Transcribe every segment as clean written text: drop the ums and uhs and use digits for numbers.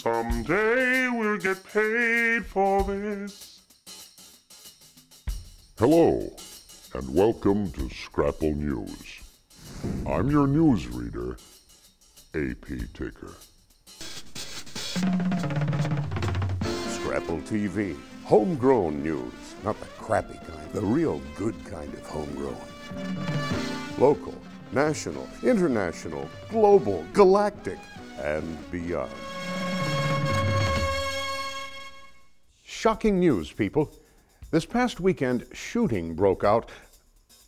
Someday we'll get paid for this. Hello, and welcome to Scrapple News. I'm your newsreader, AP Ticker. Scrapple TV, homegrown news. Not the crappy kind, the real good kind of homegrown. Local, national, international, global, galactic, and beyond. Shocking news, people. This past weekend, shooting broke out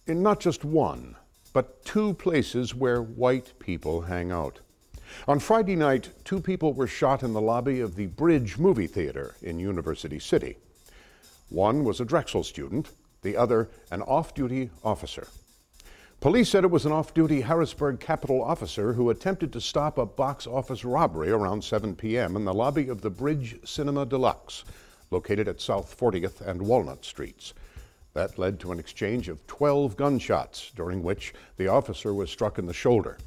in not just one, but two places where white people hang out. On Friday night, two people were shot in the lobby of the Bridge movie theater in University City. One was a Drexel student, the other an off-duty officer. Police said it was an off-duty Harrisburg Capitol officer who attempted to stop a box office robbery around 7 p.m. in the lobby of the Bridge Cinema Deluxe, located at South 40th and Walnut Streets. That led to an exchange of 12 gunshots, during which the officer was struck in the shoulder.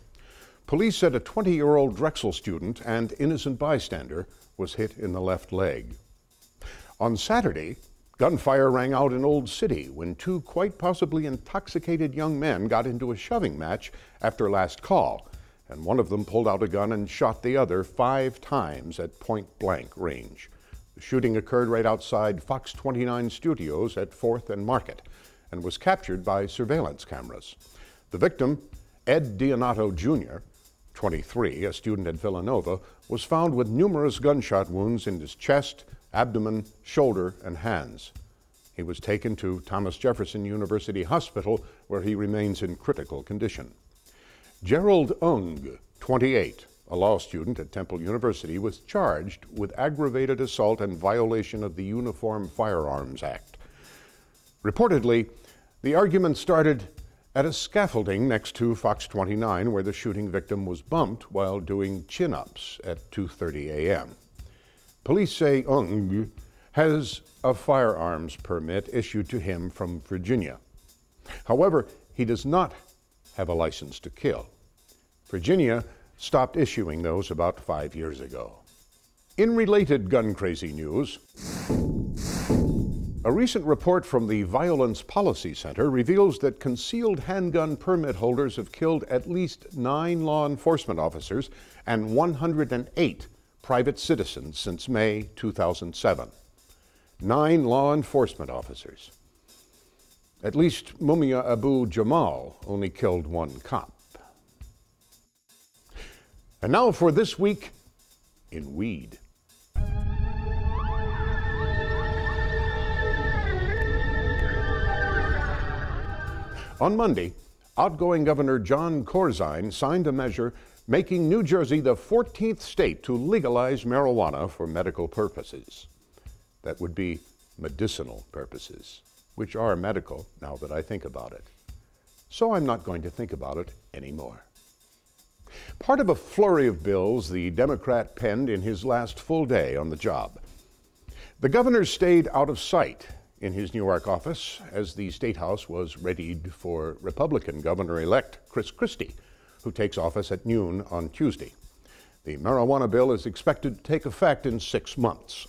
Police said a 20-year-old Drexel student and innocent bystander was hit in the left leg. On Saturday, gunfire rang out in Old City when two quite possibly intoxicated young men got into a shoving match after last call, and one of them pulled out a gun and shot the other 5 times at point-blank range. The shooting occurred right outside Fox 29 Studios at 4th and Market and was captured by surveillance cameras. The victim, Ed Dionato Jr., 23, a student at Villanova, was found with numerous gunshot wounds in his chest, abdomen, shoulder, and hands. He was taken to Thomas Jefferson University Hospital, where he remains in critical condition. Gerald Ung, 28, a law student at Temple University, was charged with aggravated assault and violation of the Uniform Firearms Act. Reportedly, the argument started at a scaffolding next to Fox 29, where the shooting victim was bumped while doing chin-ups at 2:30 a.m. Police say Ung has a firearms permit issued to him from Virginia. However, he does not have a license to kill. Virginia stopped issuing those about 5 years ago. In related gun-crazy news, a recent report from the Violence Policy Center reveals that concealed handgun permit holders have killed at least 9 law enforcement officers and 108 private citizens since May 2007. 9 law enforcement officers. At least Mumia Abu Jamal only killed 1 cop. And now for This Week in Weed. On Monday, outgoing Governor John Corzine signed a measure making New Jersey the 14th state to legalize marijuana for medical purposes. That would be medicinal purposes, which are medical now that I think about it. So I'm not going to think about it anymore. Part of a flurry of bills the Democrat penned in his last full day on the job. The governor stayed out of sight in his New York office as the State House was readied for Republican Governor-elect Chris Christie, who takes office at noon on Tuesday. The marijuana bill is expected to take effect in 6 months.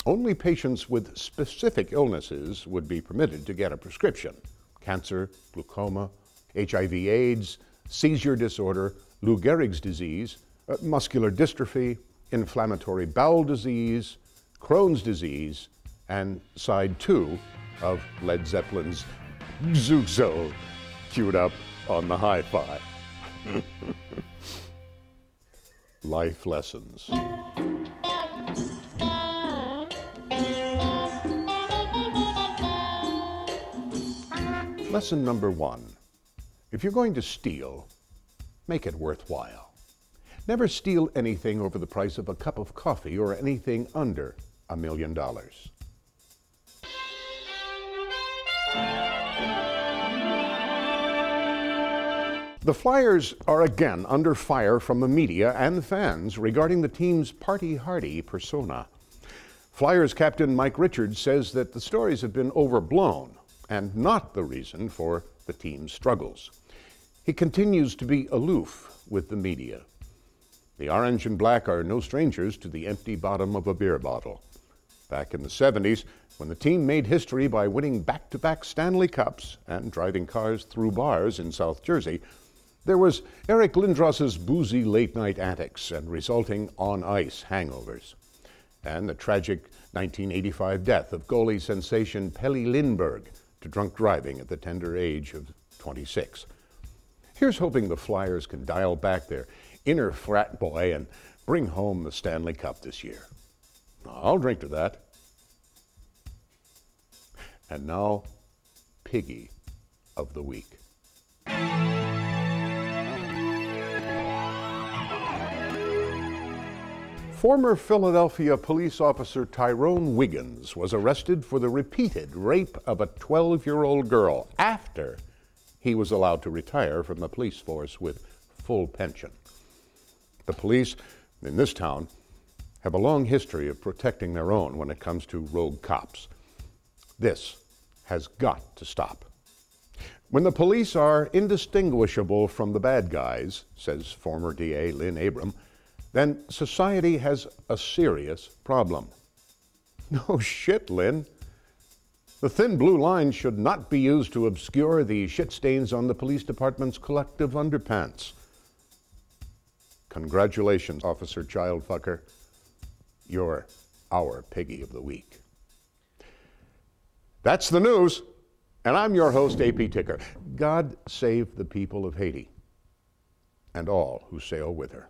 Only patients with specific illnesses would be permitted to get a prescription: cancer, glaucoma, HIV/AIDS, seizure disorder, Lou Gehrig's disease, muscular dystrophy, inflammatory bowel disease, Crohn's disease, and side 2 of Led Zeppelin's Zuxo, queued up on the hi-fi. Life lessons. Lesson number 1. If you're going to steal, make it worthwhile. Never steal anything over the price of a cup of coffee or anything under $1 million. The Flyers are again under fire from the media and fans regarding the team's party-hardy persona. Flyers captain Mike Richards says that the stories have been overblown and not the reason for the team's struggles. He continues to be aloof with the media. The orange and black are no strangers to the empty bottom of a beer bottle. Back in the 70s, when the team made history by winning back-to-back Stanley Cups and driving cars through bars in South Jersey, there was Eric Lindros's boozy late-night antics and resulting on-ice hangovers, and the tragic 1985 death of goalie sensation Pelle Lindbergh to drunk driving at the tender age of 26. Here's hoping the Flyers can dial back their inner frat boy and bring home the Stanley Cup this year. I'll drink to that. And now, Piggy of the Week. Former Philadelphia police officer Tyrone Wiggins was arrested for the repeated rape of a 12-year-old girl after he was allowed to retire from the police force with full pension. The police in this town have a long history of protecting their own when it comes to rogue cops. This has got to stop. When the police are indistinguishable from the bad guys, says former DA Lynn Abram, then society has a serious problem. No shit, Lynn. The thin blue line should not be used to obscure the shit stains on the police department's collective underpants. Congratulations, Officer Childfucker. You're our Piggy of the Week. That's the news, and I'm your host, AP Ticker. God save the people of Haiti and all who sail with her.